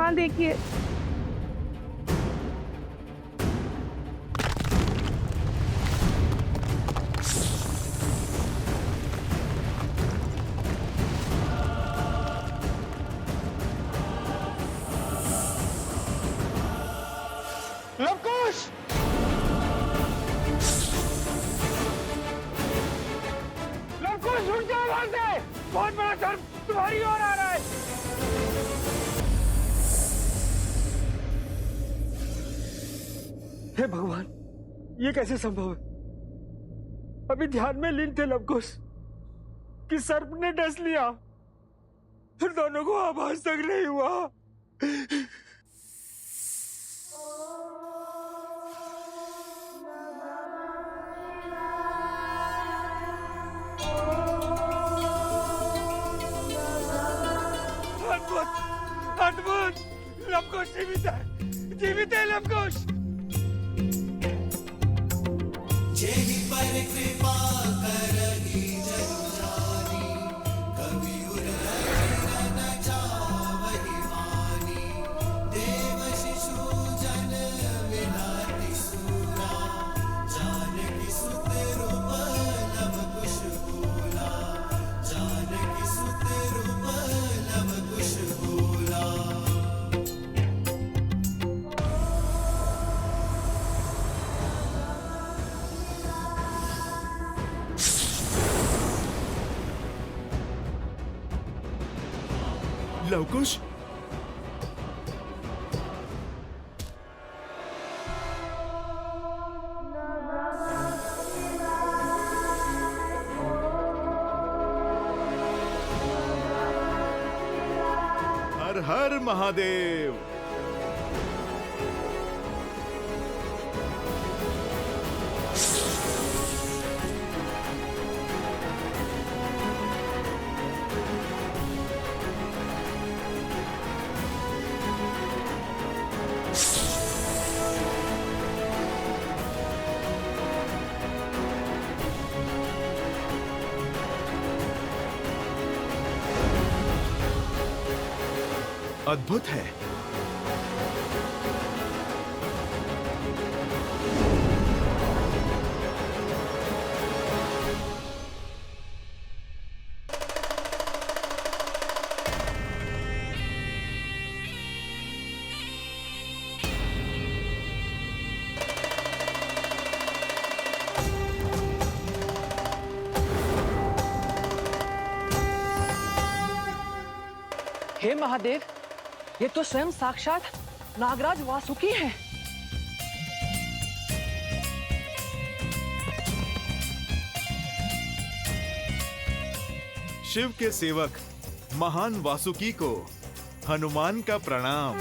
वहां देखिए। लवकुश! लवकुश उठ जाओ वहां से! बहुत बड़ा सर्प तुम्हारी ओर आ रहा है। हे भगवान, ये कैसे संभव है? अभी ध्यान में लीन थे लवकुश कि सर्प ने डस लिया, फिर दोनों को आभास तक नहीं हुआ। अद्भुत, अद्भुत! लवकुश जीवित है, जीवित है लवकुश। जेहि पर कृपा करहि जग जानी, कवि उर न जावहि वानी। देव शिशु जन विलाति सूरा, जानकी सुत रूप लव कुश बोला। जानकी सुत रूप लव कुश बोला। लवकुश, हर हर महादेव। अद्भुत है। हे महादेव, ये तो स्वयं साक्षात नागराज वासुकी है। शिव के सेवक महान वासुकी को हनुमान का प्रणाम।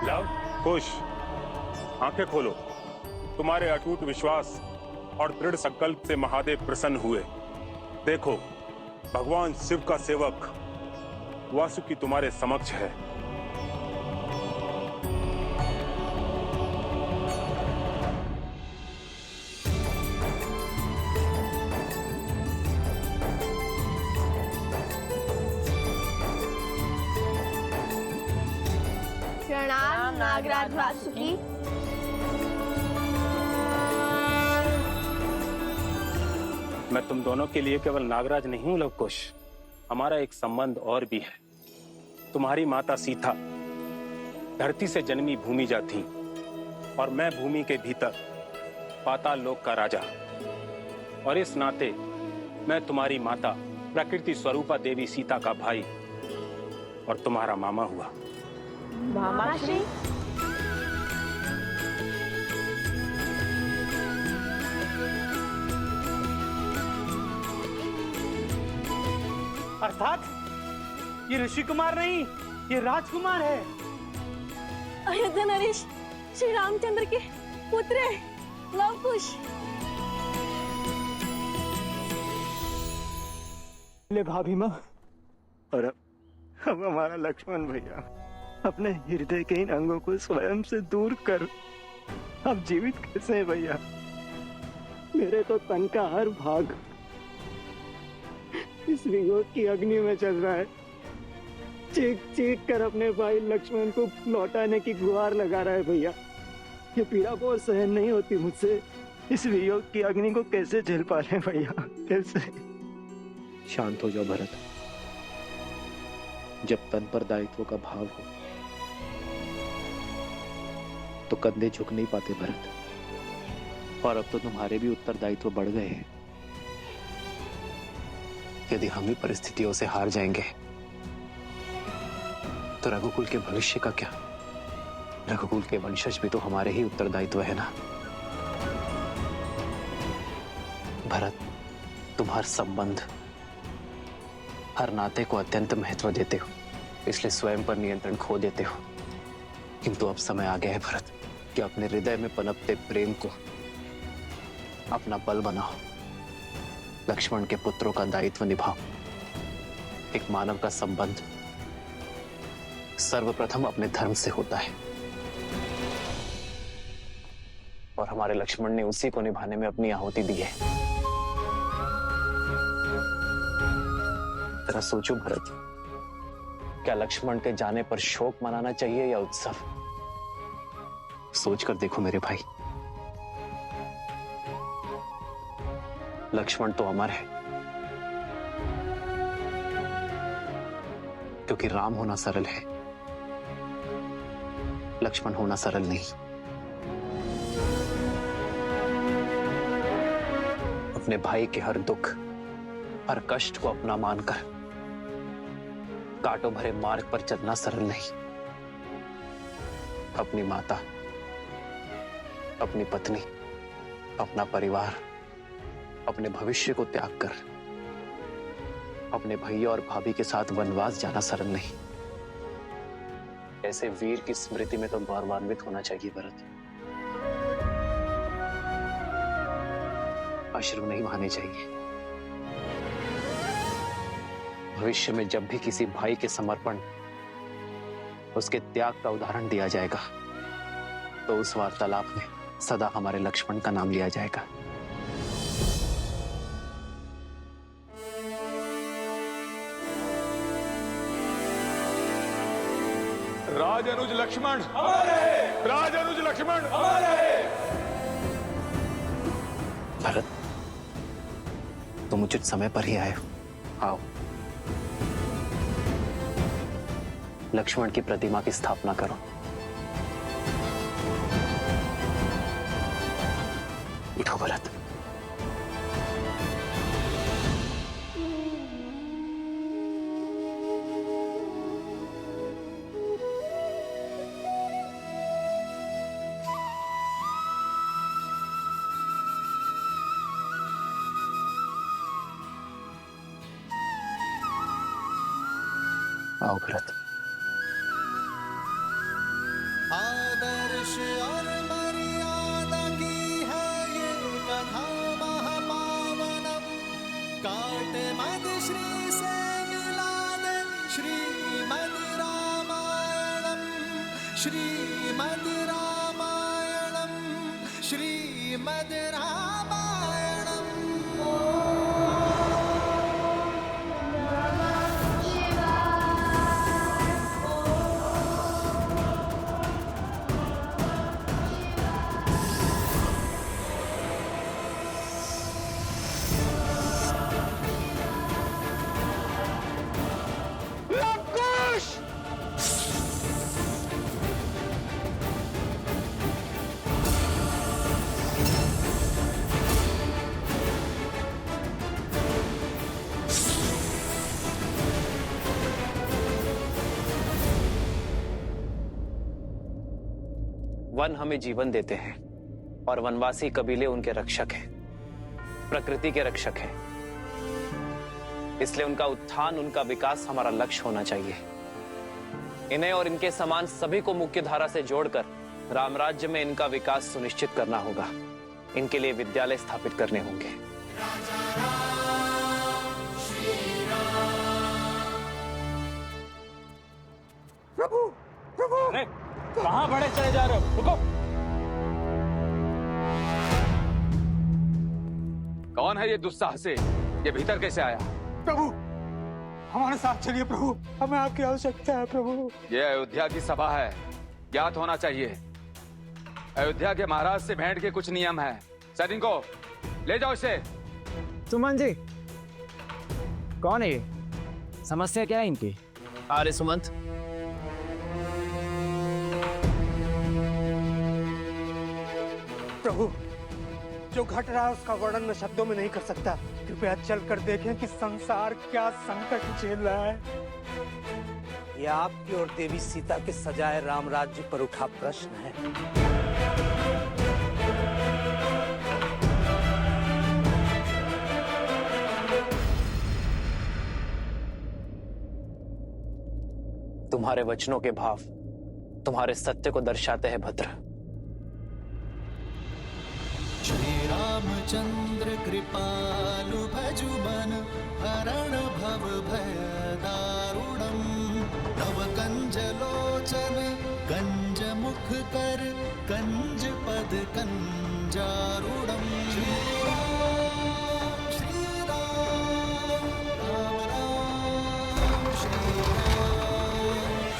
लव कुश, आंखें खोलो। तुम्हारे अटूट विश्वास और दृढ़ संकल्प से महादेव प्रसन्न हुए। देखो, भगवान शिव का सेवक वासुकी तुम्हारे समक्ष है। प्रणाम नागराज वासुकी। मैं तुम दोनों के लिए केवल नागराज नहीं हूं लवकुश, हमारा एक संबंध और भी है। तुम्हारी माता सीता धरती से जन्मी भूमिजा थी और मैं भूमि के भीतर पाताल लोक का राजा। और इस नाते मैं तुम्हारी माता प्रकृति स्वरूपा देवी सीता का भाई और तुम्हारा मामा हुआ। मामाश्री? अर्थात ये ऋषि कुमार नहीं, ये राजकुमार है। अयोध्या नरेश श्री रामचंद्र के पुत्र लवकुश। ले भाभी माँ, और अब हमारा लक्ष्मण भैया अपने हृदय के इन अंगों को स्वयं से दूर कर अब जीवित कैसे है भैया? मेरे तो तन का हर भाग इस वियोग की अग्नि में चल रहा है। चीख चीख कर अपने भाई लक्ष्मण को लौटाने की गुहार लगा रहा है भैया। ये पीड़ा बहुत सहन नहीं होती मुझसे। इस वियोग की अग्नि को कैसे झेल पा रहे हैं भैया, कैसे? शांत हो जाओ भरत। जब तन पर दायित्व का भाव हो तो कंधे झुक नहीं पाते भरत। और अब तो तुम्हारे भी उत्तरदायित्व बढ़ गए हैं। यदि हम ही परिस्थितियों से हार जाएंगे तो रघुकुल के भविष्य का क्या? रघुकुल के वंशज भी तो हमारे ही उत्तरदायित्व है ना। भरत, तुम हर संबंध, हर नाते को अत्यंत महत्व देते हो, इसलिए स्वयं पर नियंत्रण खो देते हो। किंतु अब समय आ गया है भरत कि अपने हृदय में पनपते प्रेम को अपना बल बनाओ। लक्ष्मण के पुत्रों का दायित्व निभाओ। एक मानव का संबंध सर्वप्रथम अपने धर्म से होता है और हमारे लक्ष्मण ने उसी को निभाने में अपनी आहुति दी है। जरा सोचो भरत, क्या लक्ष्मण के जाने पर शोक मनाना चाहिए या उत्सव? सोच कर देखो मेरे भाई। लक्ष्मण तो अमर है क्योंकि राम होना सरल है, लक्ष्मण होना सरल नहीं। अपने भाई के हर दुख, हर कष्ट को अपना मानकर कांटों भरे मार्ग पर चलना सरल नहीं। अपनी माता, अपनी पत्नी, अपना परिवार, अपने भविष्य को त्याग कर अपने भैया और भाभी के साथ वनवास जाना सरल नहीं। ऐसे वीर की स्मृति में तो गौरवान्वित होना चाहिए भरत। अश्रु नहीं बहाने चाहिए। भविष्य में जब भी किसी भाई के समर्पण, उसके त्याग का उदाहरण दिया जाएगा तो उस वार्तालाप में सदा हमारे लक्ष्मण का नाम लिया जाएगा। राज अनुज लक्ष्मण, राज अनुज लक्ष्मण। भरत, तुम उचित समय पर ही आए हो। आओ, लक्ष्मण की प्रतिमा की स्थापना करो। उठो भरत। आओ भरत। आदर्श और मर्यादा की है ये कथा महापावनम। काट मद श्री से मिला दे श्रीमद् रामायणम, श्रीमद् रामायणम, श्रीमद् रामायणम। वन हमें जीवन देते हैं और वनवासी कबीले उनके रक्षक हैं, प्रकृति के रक्षक हैं। इसलिए उनका उत्थान, उनका विकास हमारा लक्ष्य होना चाहिए। इन्हें और इनके समान सभी को मुख्य धारा से जोड़कर रामराज्य में इनका विकास सुनिश्चित करना होगा। इनके लिए विद्यालय स्थापित करने होंगे। प्रभु, प्रभु, अरे कहां बड़े चले जा रहे हो? रुको। कौन है ये दुस्साहसी? ये भीतर कैसे आया? प्रभु हमारे साथ चलिए प्रभु, हमें आपकी आवश्यकता है प्रभु। ये अयोध्या की सभा है, ज्ञात होना चाहिए। अयोध्या के महाराज से भेंट के कुछ नियम है। सैनिकों, ले जाओ इसे। सुमन जी, कौन है ये? समस्या क्या है इनकी? अरे सुमंत, प्रभु जो घट रहा है उसका वर्णन मैं शब्दों में नहीं कर सकता। कृपया चलकर देखें कि संसार क्या संकट झेल रहा है। यह आपकी और देवी सीता के सजाए राम राज्य पर उठा प्रश्न है। तुम्हारे वचनों के भाव तुम्हारे सत्य को दर्शाते हैं भद्र। श्री रामचंद्र कृपालु भजु मन हरण भव भय दारुणम नव कंज लोचन कंज मुख कर कंज पद कंजारुणम। श्री राम राम राम श्री राम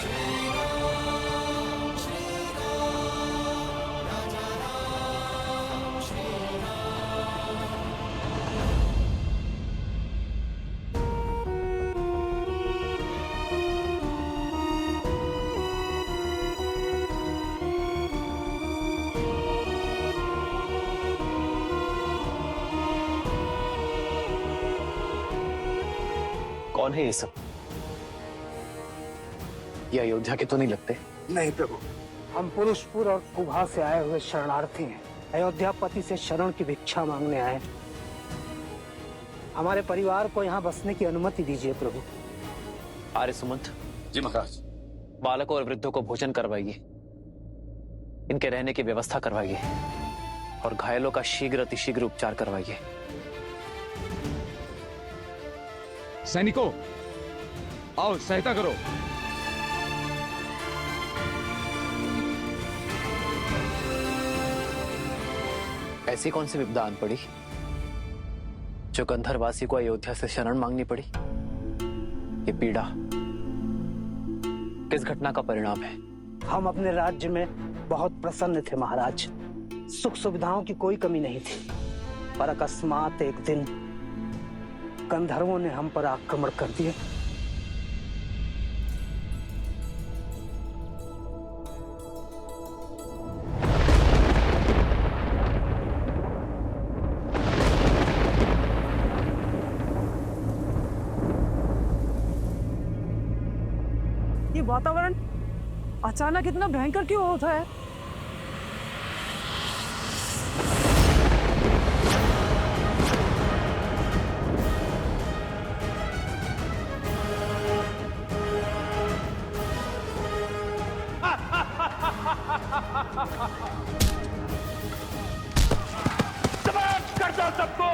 श्री राम श्री राम राजा राम श्री कौन है ये सब? ये अयोध्या के तो नहीं लगते। नहीं प्रभु, हम पुरुषपुर और कुभा से आए हुए शरणार्थी हैं। अयोध्यापति से शरण की भिक्षा मांगने आए। हमारे परिवार को यहाँ बसने की अनुमति दीजिए प्रभु। आर्य सुमंत जी महाराज। बालकों और वृद्धों को भोजन करवाइए, इनके रहने की व्यवस्था करवाइए और घायलों का शीघ्र अतिशीघ्र उपचार करवाइए। सैनिकों, आओ सहायता करो। ऐसी कौन सी विपदा आन पड़ी जो गंधर्वासी को अयोध्या से शरण मांगनी पड़ी? ये पीड़ा किस घटना का परिणाम है? हम अपने राज्य में बहुत प्रसन्न थे महाराज। सुख सुविधाओं की कोई कमी नहीं थी, पर अकस्मात एक दिन गंधर्वों ने हम पर आक्रमण कर दिया। ये वातावरण अचानक इतना भयंकर क्यों होता है? कर दो सबको।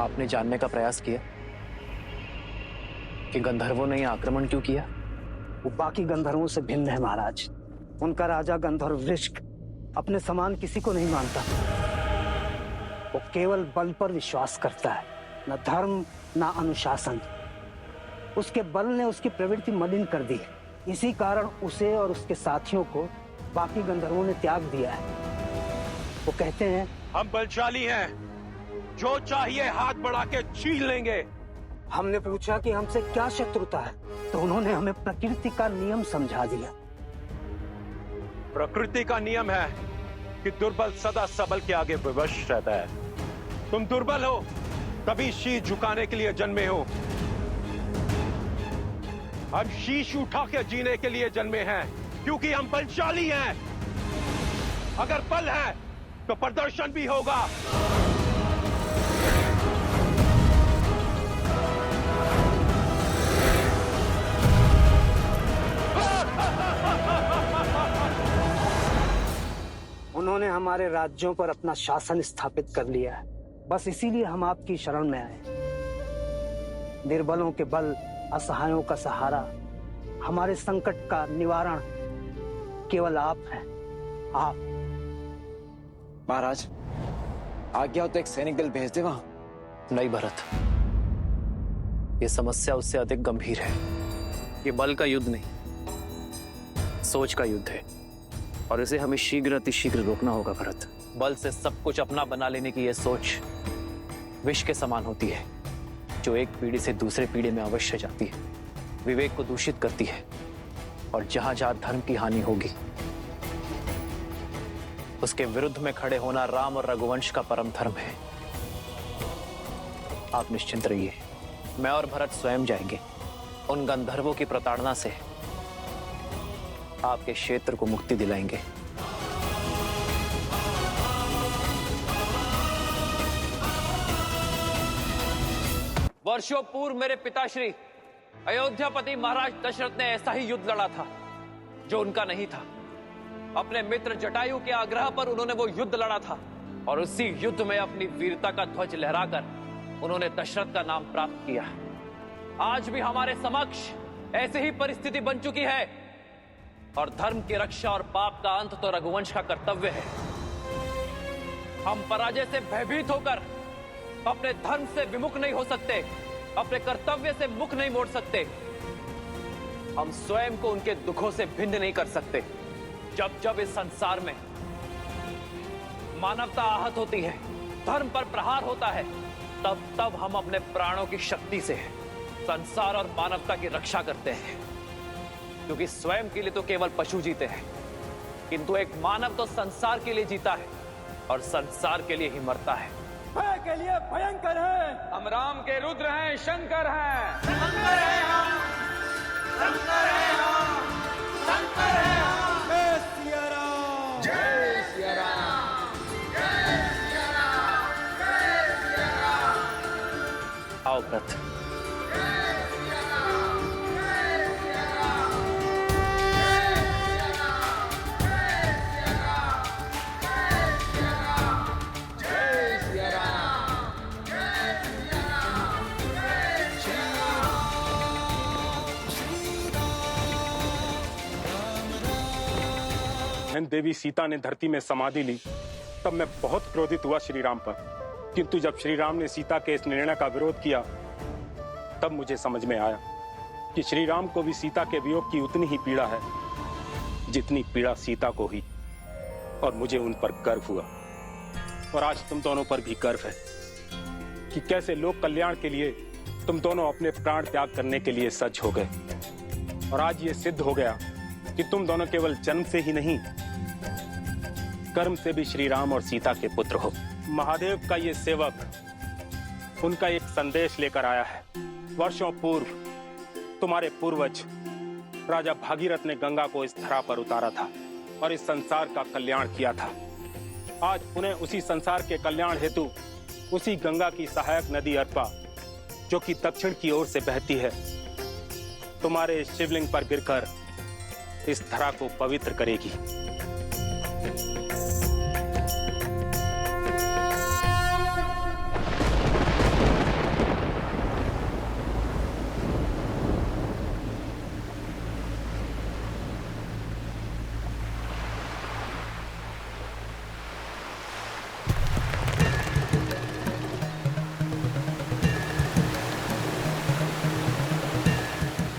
आपने जानने का प्रयास किया कि गंधर्वों ने यह आक्रमण क्यों किया? वो बाकी गंधर्वों से भिन्न है महाराज। उनका राजा गंधर्व वृश्क अपने समान किसी को नहीं मानता। वो केवल बल पर विश्वास करता है, न धर्म न अनुशासन। उसके बल ने उसकी प्रवृत्ति मलिन कर दी है। इसी कारण उसे और उसके साथियों को बाकी गंधर्वों ने त्याग दिया है। वो कहते हैं, हम बलशाली हैं, जो चाहिए हाथ बढ़ा के छीन लेंगे। हमने पूछा कि हमसे क्या शत्रुता है, तो उन्होंने हमें प्रकृति का नियम समझा दिया। प्रकृति का नियम है कि दुर्बल सदा सबल के आगे विवश रहता है। तुम दुर्बल हो तभी शीश झुकाने के लिए जन्मे हो। हम शीश उठा के जीने के लिए जन्मे हैं, क्योंकि हम बलशाली हैं। अगर बल है तो प्रदर्शन भी होगा। उन्होंने उन्होंने हमारे राज्यों पर अपना शासन स्थापित कर लिया है। बस इसीलिए हम आपकी शरण में आए। निर्बलों के बल, असहायों का सहारा, हमारे संकट का निवारण केवल आप हैं। आप। महाराज, आज्ञा हो तो एक सैनिक दल भेज दे वहां। नहीं भरत, ये समस्या उससे अधिक गंभीर है। ये बल का युद्ध नहीं, सोच का युद्ध है, और इसे हमें शीघ्र अतिशीघ्र रोकना होगा भरत। बल से सब कुछ अपना बना लेने की यह सोच विष के समान होती है, जो एक पीढ़ी से दूसरे पीढ़ी में अवश्य जाती है, विवेक को दूषित करती है, और जहां जहां धर्म की हानि होगी उसके विरुद्ध में खड़े होना राम और रघुवंश का परम धर्म है। आप निश्चिंत रहिए, मैं और भरत स्वयं जाएंगे। उन गंधर्वों की प्रताड़ना से आपके क्षेत्र को मुक्ति दिलाएंगे। वर्षों पूर्व मेरे पिताश्री अयोध्यापति महाराज दशरथ ने ऐसा ही युद्ध लड़ा था जो उनका नहीं था। अपने मित्र जटायु के आग्रह पर उन्होंने वो युद्ध लड़ा था, और उसी युद्ध में अपनी वीरता का ध्वज लहराकर उन्होंने दशरथ का नाम प्राप्त किया। आज भी हमारे समक्ष ऐसी ही परिस्थिति बन चुकी है, और धर्म की रक्षा और पाप का अंत तो रघुवंश का कर्तव्य है। हम पराजय से भयभीत होकर अपने धर्म से विमुख नहीं हो सकते, अपने कर्तव्य से मुख नहीं मोड़ सकते। हम स्वयं को उनके दुखों से भिन्न नहीं कर सकते। जब जब इस संसार में मानवता आहत होती है, धर्म पर प्रहार होता है, तब तब हम अपने प्राणों की शक्ति से संसार और मानवता की रक्षा करते हैं। क्योंकि स्वयं के लिए तो केवल पशु जीते हैं, किंतु एक मानव तो संसार के लिए जीता है और संसार के लिए ही मरता है। भय के लिए भयंकर है। हम राम के रुद्र हैं, शंकर हैं। शंकर है हम, शंकर है हम, शंकर है हम। जय सिया राम, जय सिया राम, जय सिया राम, जय सिया राम। आओ भरत। देवी सीता ने धरती में समाधि ली, तब मैं बहुत क्रोधित हुआ श्री राम पर। किंतु जब श्री राम ने सीता के इस निर्णय का विरोध किया, तब मुझे समझ में आया कि श्री राम को भी सीता के वियोग की उतनी ही पीड़ा है जितनी पीड़ा सीता को हुई, और मुझे उन पर गर्व हुआ। और आज तुम दोनों पर भी गर्व है कि कैसे लोक कल्याण के लिए तुम दोनों अपने प्राण त्याग करने के लिए सज्ज हो गए। और आज ये सिद्ध हो गया कि तुम दोनों केवल जन्म से ही नहीं, कर्म से भी श्री राम और सीता के पुत्र हो। महादेव का ये सेवक उनका एक संदेश लेकर आया है। वर्षों पूर्व तुम्हारे पूर्वज राजा भागीरथ ने गंगा को इस धरा पर उतारा था और इस संसार का कल्याण किया था। आज पुनः उसी संसार के कल्याण हेतु उसी गंगा की सहायक नदी अर्पा, जो कि दक्षिण की ओर से बहती है, तुम्हारे इस शिवलिंग पर गिरकर इस धरा को पवित्र करेगी।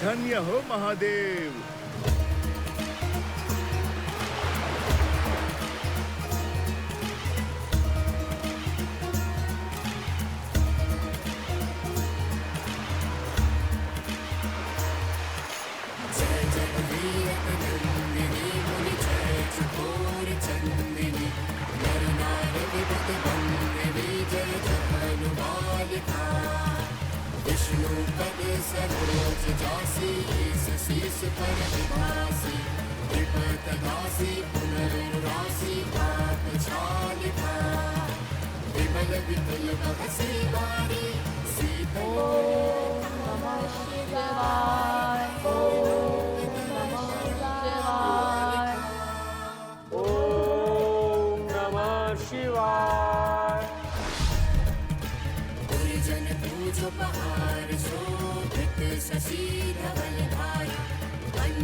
धन्य हो महादेव।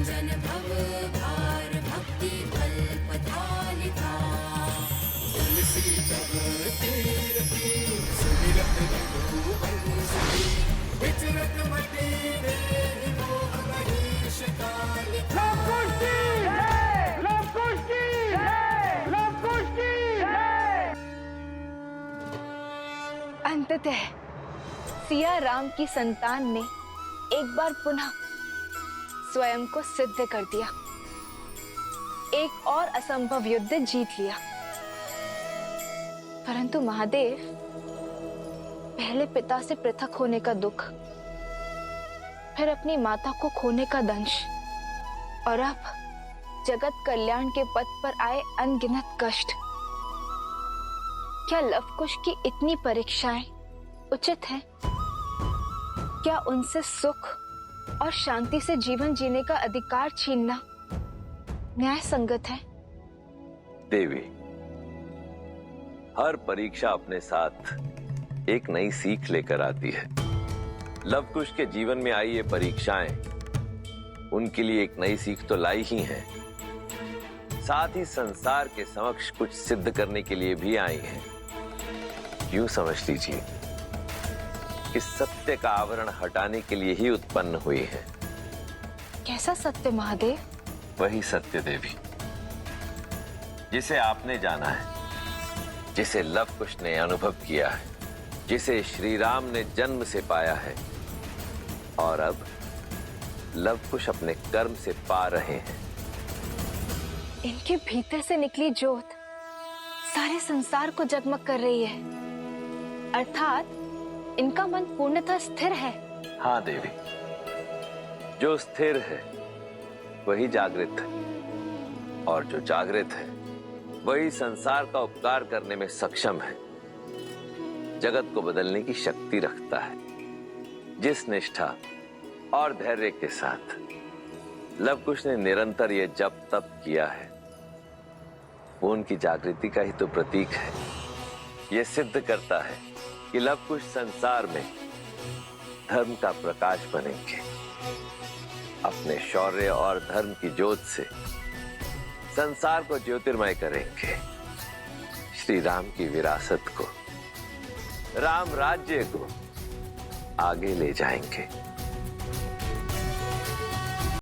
भंजन भव भार भक्ति कल्प थालिका तुलसी तब तीरथी सुमिरत रघुवर सुधी विचरत मति देहि मोह महेश कालिका। अंततः सिया राम की संतान ने एक बार पुनः स्वयं को सिद्ध कर दिया, एक और असंभव युद्ध जीत लिया। परंतु महादेव, पहले पिता से पृथक होने का दुख, फिर अपनी माता को खोने का दंश, और अब जगत कल्याण के पथ पर आए अनगिनत कष्ट। क्या लवकुश की इतनी परीक्षाएं उचित हैं? क्या उनसे सुख और शांति से जीवन जीने का अधिकार छीनना न्याय संगत है? देवी, हर परीक्षा अपने साथ एक नई सीख लेकर आती है। लवकुश के जीवन में आई ये परीक्षाएं उनके लिए एक नई सीख तो लाई ही हैं, साथ ही संसार के समक्ष कुछ सिद्ध करने के लिए भी आई हैं। यूं समझ लीजिए कि सत्य का आवरण हटाने के लिए ही उत्पन्न हुई है। कैसा सत्य महादेव? वही सत्य देवी जिसे आपने जाना है, जिसे लवकुश ने अनुभव किया है, जिसे श्री राम ने जन्म से पाया है, और अब लवकुश अपने कर्म से पा रहे हैं। इनके भीतर से निकली ज्योत सारे संसार को जगमग कर रही है, अर्थात इनका मन पूर्णतः स्थिर है। हाँ देवी, जो स्थिर है वही जागृत है, और जो जागृत है वही संसार का उपकार करने में सक्षम है, जगत को बदलने की शक्ति रखता है। जिस निष्ठा और धैर्य के साथ लवकुश ने निरंतर ये जप तप किया है, वो उनकी जागृति का ही तो प्रतीक है। ये सिद्ध करता है कि लवकुश संसार में धर्म का प्रकाश बनेंगे, अपने शौर्य और धर्म की ज्योत से संसार को ज्योतिर्मय करेंगे, श्री राम की विरासत को, राम राज्य को आगे ले जाएंगे।